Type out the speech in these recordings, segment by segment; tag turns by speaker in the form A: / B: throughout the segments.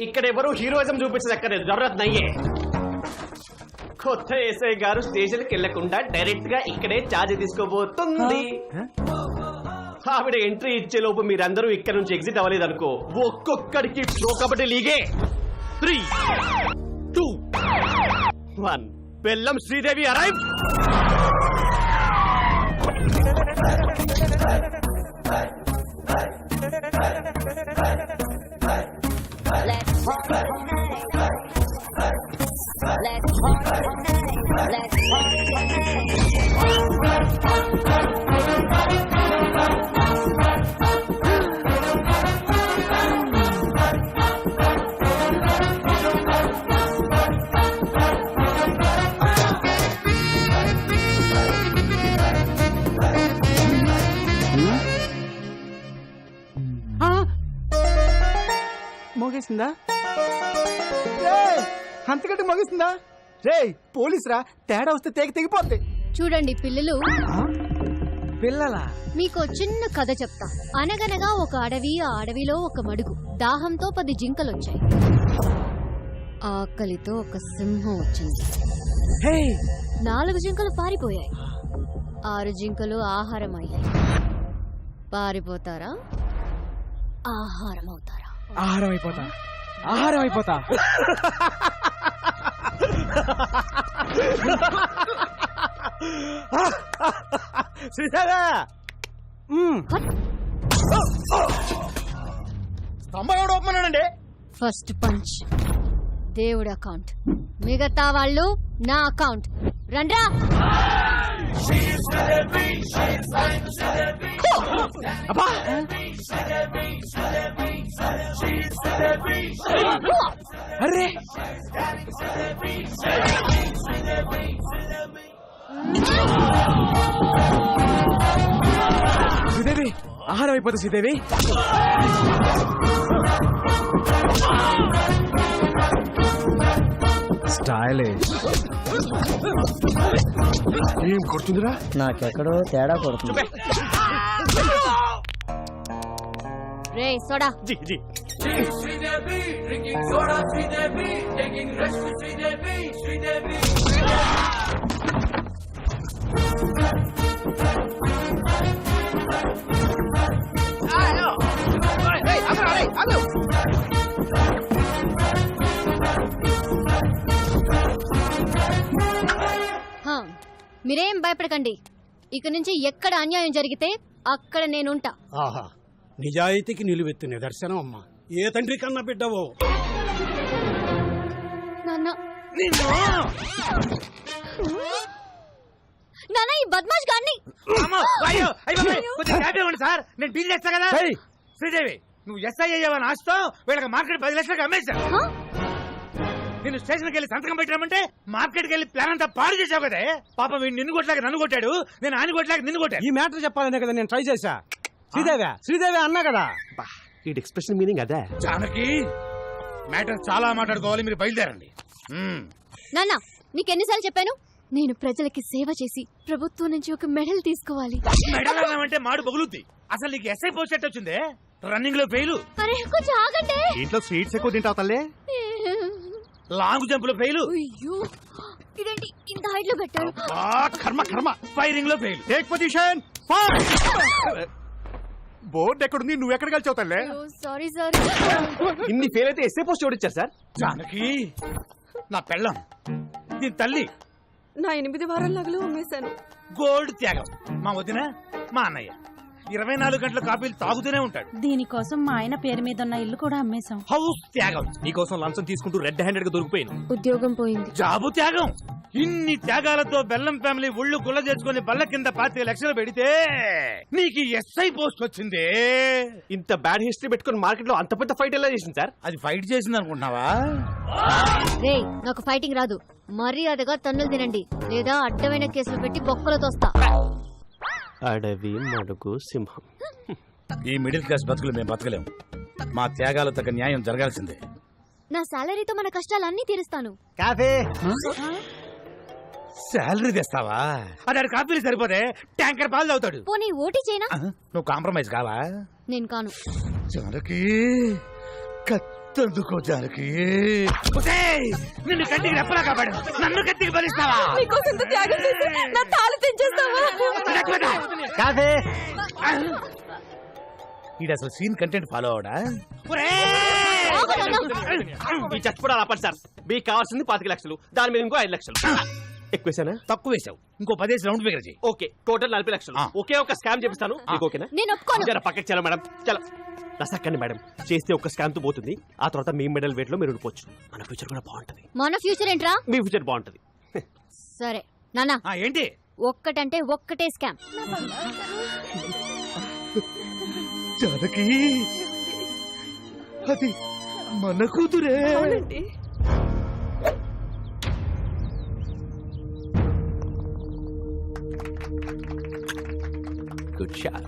A: ఇక్కడెవరు heroism చూపించక్కర్లేదు. జరూరత్ నయ్యే. కొత్త SI గారు స్టేషన్కి వెళ్లకుండా డైరెక్ట్ గా ఇక్కడే ఛార్జ్ తీసుకోబోతుంది. ఆవిడ ఎంట్రీ ఇచ్చే లోపు మీరందరూ ఇక్కడ నుంచి ఎగ్జిట్ అవ్వలేదు అనుకో, ఒక్కొక్కడికి ప్రో కబడ్డీ లీగే. 3, 2, 1. బెల్లం శ్రీదేవి అరైవ్.
B: మోగేసిందా? అంతకంటే మోగేసిందా? రే పోలీస్ రా, తేడా వస్తే తెగిపోద్ది.
C: చూడండి పిల్లలు,
B: పిల్లలా?
C: మీకు చిన్న కథ చెప్తా. అనగనగా ఒక అడవి, ఆ అడవిలో ఒక మడుగు. దాహంతో 10 జింకలొచ్చాయి. ఆకలితో ఒక సింహం వచ్చింది. 4 జింకలు పారిపోయాయి. 6 జింకలు ఆహారం అయ్యాయి. పారిపోతారా, ఆహారం అవుతారా?
B: ఆహారం అయిపోతా, ఆహారం అయిపోతా. శ్రీదేవా, స్తంభం ఎవడు ఒప్పమన్నాడండి?
C: ఫస్ట్ పంచ్ దేవుడి అకౌంట్, మిగతా వాళ్ళు నా అకౌంట్. రండ్రా.
B: అరే శ్రీదేవి, ఆహారం అయిపోతా. శ్రీదేవి, స్టైలిష్. ఏం కొడుతుందిరా?
D: నాకెక్కడో తేడా కొడుతుంది.
C: రే సోడా.
A: జీ జీ.
E: Sridevi, drinking soda, Sridevi, taking rest with Sridevi, Sridevi.
C: మీరేం భయపడకండి. ఇక నుంచి ఎక్కడ అన్యాయం జరిగితే అక్కడ నేనుంటా.
F: ఆహా, నిజాయితీకి నిలువెత్తు నిదర్శనం అమ్మా. ఏ తండ్రి కన్నా బిడ్డవో.
C: నాన్న, నాన్న ఈ బద్మాష్ గాన్ని.
B: సార్, నేను డీల్ చేస్తా కదా. శ్రీదేవి, నువ్వు ఎస్ఐ అయ్యావని ఆశతో వీళ్ళకి మార్కెట్ 10 లక్షలకు అమ్మేశా. నేను స్టేషన్కి వెళ్ళి సంతకం పెట్టామంటే మార్కెట్కి వెళ్ళి ప్లాన్ అంతా పాడు చేసావు కదా. పాపం వీడు నిన్ను కొట్టలేక నన్ను కొట్టాడు, నేను ఆయన కొట్టలేక నిన్ను కొట్టాడు. ఈ మ్యాటర్ చెప్పాలనే కదా నేను ట్రై చేశా. శ్రీదేవి అన్నా కదా.
A: ఈ ఎక్స్ప్రెషన్ మీనింగ్ అదే.
B: జానకి, మ్యాటర్ చాలా మాట్లాడుకోవాలి, మీరు బయలుదేరండి.
C: నాన్న, నీకెన్నిసార్లు చెప్పాను, నేను ప్రజలకి సేవ చేసి ప్రభుత్వం నుంచి ఒక మెడల్ తీసుకోవాలి.
B: మెడల్ అంటే మాడు బగులుద్ది. అసలు నీకు ఎస్ఐ పోస్ట్ ఎట్ వచ్చిందే? రన్నింగ్ లో ఫెయిల్.
C: అరే కొంచెం ఆగండి.
A: ఇంట్లో స్వీట్స్ ఎక్కువ తింటావు తల్లే.
B: లాంగ్ జంప్ లో ఫెయిల్.
C: అయ్యో, ఇదేంటి ఇంత హైట్ లో పెట్టారు?
A: కర్మ కర్మ.
B: ఫైరింగ్ లో ఫెయిల్.
A: Take position. బోర్డు ఎక్కడుంది, నువ్వు ఎక్కడ కలిసావు తల్లే?
C: Sorry sir.
A: ఇన్ని ఫెయిల్ అయితే ఎస్ఏ పోస్ట్ ఎవరిచ్చారు సార్?
B: జానకి, నా పెళ్ళం, దీని తల్లి.
G: నా 8 వారాల నగలు అమ్మేశాను.
B: గోల్డ్ త్యాగం. మా వదిన, మా అన్నయ్య 24 గంటల కాపీలు తాగుతూనే ఉంటాడు.
G: దీనికోసం మా ఆయన పేరు మీద ఉన్న ఇల్లు కూడా అమ్మేశాం.
B: హౌస్ త్యాగం.
A: నీకోసం లంచం తీసుకుంటూ రెడ్ హ్యాండెడ్ గా దొరికిపోయాను.
C: ఉద్యోగం పోయింది.
B: జాబు త్యాగం. ఇన్ని త్యాగాలతో బెల్లం ఫ్యామిలీ ఒళ్ళు గుల్ల చేసుకుని బల్ల కింద 25 లక్షలు పెడితే నీకు ఎస్ఐ పోస్ట్ వచ్చింది.
A: ఇంత బ్యాడ్ హిస్టరీ పెట్టుకుని మార్కెట్ లో అంత పెద్ద ఫైట్ ఎలా చేసింది సార్?
B: అది ఫైట్ చేసింది అనుకుంటున్నావా?
C: రే, నాకు ఫైటింగ్ రాదు. మర్యాదగా తన్నులు తినండి, లేదా అడ్డమైన కేసులు పెట్టి బొక్కలు తోస్తా.
A: అడవి, మడుగు, సింహం.
B: ఈ మిడిల్ క్లాస్ బతుకులు మేము బతకలేము. మా త్యాగాలు తగ్గ న్యాయం జరగాల్సిందే.
C: నా సాలరీతో మన కష్టాలన్నీ తీరుస్తాను.
B: కాఫీ. శాలరీ తెస్తావా? అది కాఫీలు సరిపోతే ట్యాంకర్ పాలు తాగుతాడు.
C: పోనీ ఓటీ చేయనా?
B: నువ్వు కాంప్రమైజ్ కావా?
C: నేను కాను.
B: జానకి కత్తందుకో జానకి. నిన్ను కంటికి రెప్పలా కాపాడు, నన్ను కత్తికి భరిస్తావా? కాదే ఈడ అసలు సీన్ కంటెంట్ ఫాలో అవడా?
A: ఈ చచ్చిపోవడం ఆపండి సార్. మీకు కావాల్సింది 25 లక్షలు, దాని మీద ఇంకో 5 లక్షలు. ఎక్కువేసానా?
B: తక్కువ వేసావు, ఇంకో 10 రౌండ్ ఫిగర్ చేయి.
A: ఓకే, టోటల్ 40 లక్షలు. ఒకే ఒక స్కామ్ చేపిస్తాను. మీకు ఓకేనా?
C: నేను ఒప్పుకోను.
A: జర పక్కకి చలో మేడం, చలో. రసక్కండి మేడం, చేస్తే ఒక స్కామ్ తో పోతుంది. ఆ తర్వాత మీ మెడల్ వెయిట్ లో మీరు ఉండిపోవచ్చు. మన ఫ్యూచర్ కూడా బాగుంటది.
C: మన ఫ్యూచర్ ఏంట్రా?
A: మీ ఫ్యూచర్ బాగుంటది.
C: సరే నాన్న,
B: ఏంటి
C: ఒక్కటంటే ఒక్కటే స్కామ్.
B: జానకి అది మన కూతురే.
H: Good shot.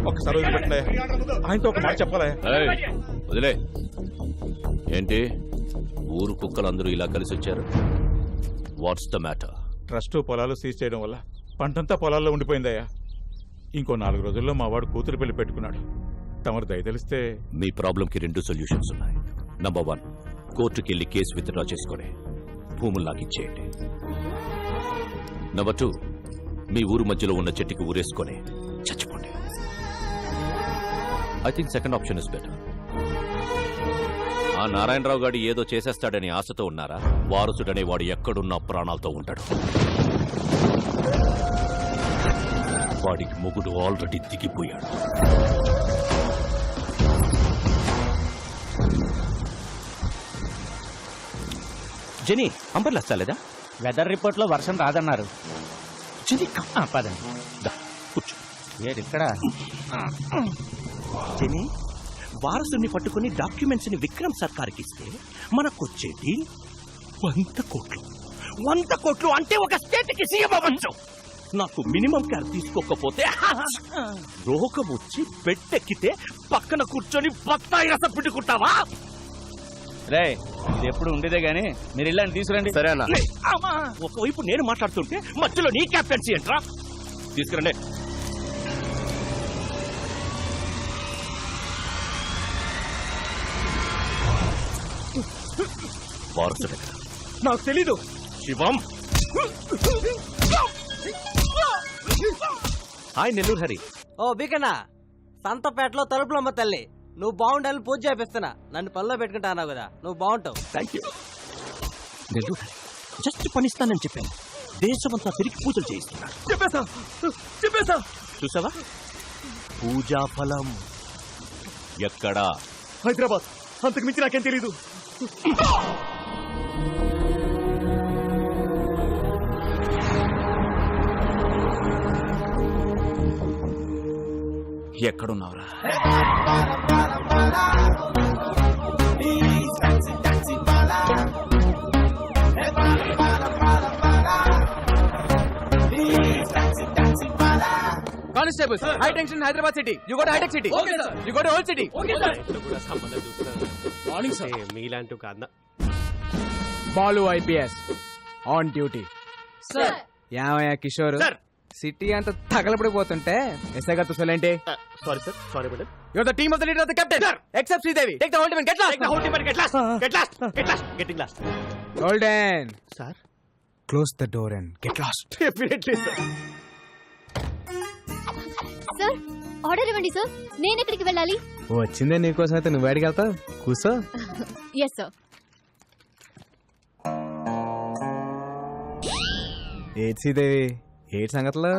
I: ఒక్కసారి వదిలిపెట్టలే, ఆయనతో ఒక మాట చెప్పాలా?
H: వదిలే. ఏంటి ఊరు కుక్కలందరూ ఇలా కలిసి వచ్చారు? What's the matter?
I: ట్రస్ట్ పొలాలు సీజ్ చేయడం వల్ల పంటంతా పొలాల్లో ఉండిపోయిందయ్యా. ఇంకో 4 రోజుల్లో మా వాడు కూతురు పెళ్లి పెట్టుకున్నాడు. తమరు దయ తెలిస్తే.
H: మీ ప్రాబ్లంకి 2 సొల్యూషన్స్ ఉన్నాయి. నంబర్ 1, కోర్టుకి వెళ్ళి కేసు విత్డ్రా చేసుకుని భూములు నాకు ఇచ్చేయండి. నంబర్ 2, మీ ఊరు మధ్యలో ఉన్న చెట్టుకి ఊరేసుకొని చచ్చిపోండి. I think second option is better. ఆ నారాయణరావు గారు ఏదో చేసేస్తాడని ఆశతో ఉన్నారా? వారసుడనే వాడు ఎక్కడున్నా ప్రాణాలతో ఉంటాడు. వాడికి మొగుడు already దిగిపోయాడు. Genie, umbrella చాలేదా?
D: Weather report లో వర్షం రాదన్నారు.
H: పదండి, కూర్చో.
D: ఇక్కడ
J: జెనీ, వారసుని పట్టుకుని డాక్యుమెంట్స్ ని విక్రమ్ సర్కార్కి ఇస్తే మనకొచ్చేది 100 కోట్లు. 100 కోట్లు అంటే ఒక స్టేట్ కి సీఎం అవ్వచ్చు. నాకు మినిమం కేర్ తీసుకోకపోతే రోగం వచ్చి బెడ్డెక్కితే పక్కన కూర్చొని బత్తాయి రసం పిండుకుంటావా?
D: రే, ఇది ఎప్పుడు ఉండేదే గానీ మీరు ఇల్లాన్ని తీసుకురండి.
H: సరేనా?
J: ఒకవైపు నేను మాట్లాడుతుంటే మధ్యలో నీ క్యాప్టెన్సీ ఏంట్రా?
H: తీసుకురండి. వారసుడు
J: నాకు తెలీదు.
H: శివం. హాయ్ నెల్లూరు హరి.
K: ఓ బీకన్నా, సంతపేటలో తలుపులమ్మ తల్లి, నువ్వు బాగుండాలని పూజ చేపిస్తున్నా. నన్ను పనిలో పెట్టుకుంటా అన్నావు కదా, నువ్వు బాగుంటావు.
J: Thank you. నెల్లూరు జస్ట్ పనిస్తానని చెప్పాను. దేశమంతా తిరిగి పూజలు చేయిస్తున్నారు. చెప్పేసా
H: చూసావా? పూజా ఫలం ఎక్కడా?
J: హైదరాబాద్. అంతకు మించి నాకేం తెలీదు.
H: ఎక్కడున్నావురా?
K: Constables, high tension Hyderabad city. You go to hitech city. You go to old city.
A: Morning sir. మీలాంటి ఒక అన్న.
K: Balu IPS on duty.
C: Sir.
K: యామయ్య కిషోర్, సిటీ అంతా తగలబడిపోతుంటే ఎస్ఐ గారితో సొలేంటి.
A: Sorry sir, sorry madam.
K: You're the team of the leader of the captain. Except Sridevi. Take the whole team and get lost.
A: Take the whole team and get lost. Get lost. Get lost. Getting lost.
K: Golden.
A: Sir.
K: Close the door and get lost.
A: Definitely, sir.
C: Sir, order ఇవ్వండి sir. నేను ఎక్కడికి వెళ్ళాలి?
K: వచ్చిందే నీకోసం అయితే నువ్వు బయటికి వెళ్తావు. కూర్చో.
C: Yes sir.
K: ఏడ్ శ్రీదేవి, ఏడ్ సంగతిలో?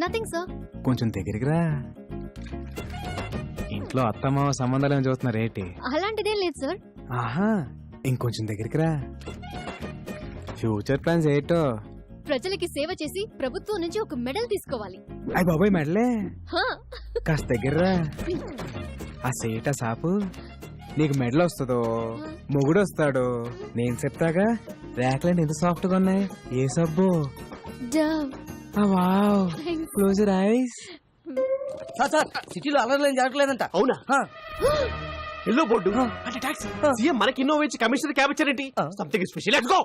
C: Nothing sir.
K: కొంచెం దగ్గరికి రా. ఇంట్లో అత్తమ్మ సంబంధాలు ఏమి చూస్తున్నారు ఏంటి?
C: అలాంటిదేం లేదు సార్.
K: ఆహా, ఇంకొంచెం దగ్గరికి రా. ఫ్యూచర్ ప్లాన్స్ ఏంటో?
C: ప్రజలకి సేవ చేసి ప్రభుత్వం నుంచి ఒక మెడల్ తీసుకోవాలి.
K: అయ్య బాబాయ్, మెడలే?
C: హా.
K: కాస్త దగ్గర రా. ఆ సేట సాపు, నీకు మెడల్ వస్తుందో మొగుడు వస్తాడు నేను చెప్తాగా. ర్యాక్లెండ్ ఎంత సాఫ్ట్ గా ఉన్నాయి. ఏ సబ్బు?
C: Dove.
K: Wow, close your eyes. Sir, సిటీలో అలర్లేం జరగలేదంట.
A: అవునా? ఎల్లో బోర్డు అంటే టాక్సీ. సీఎం మనకి ఇన్నోవేచి కమిషనర్ క్యాబ్ ఇచ్చారేంటి? Something special. Let's go.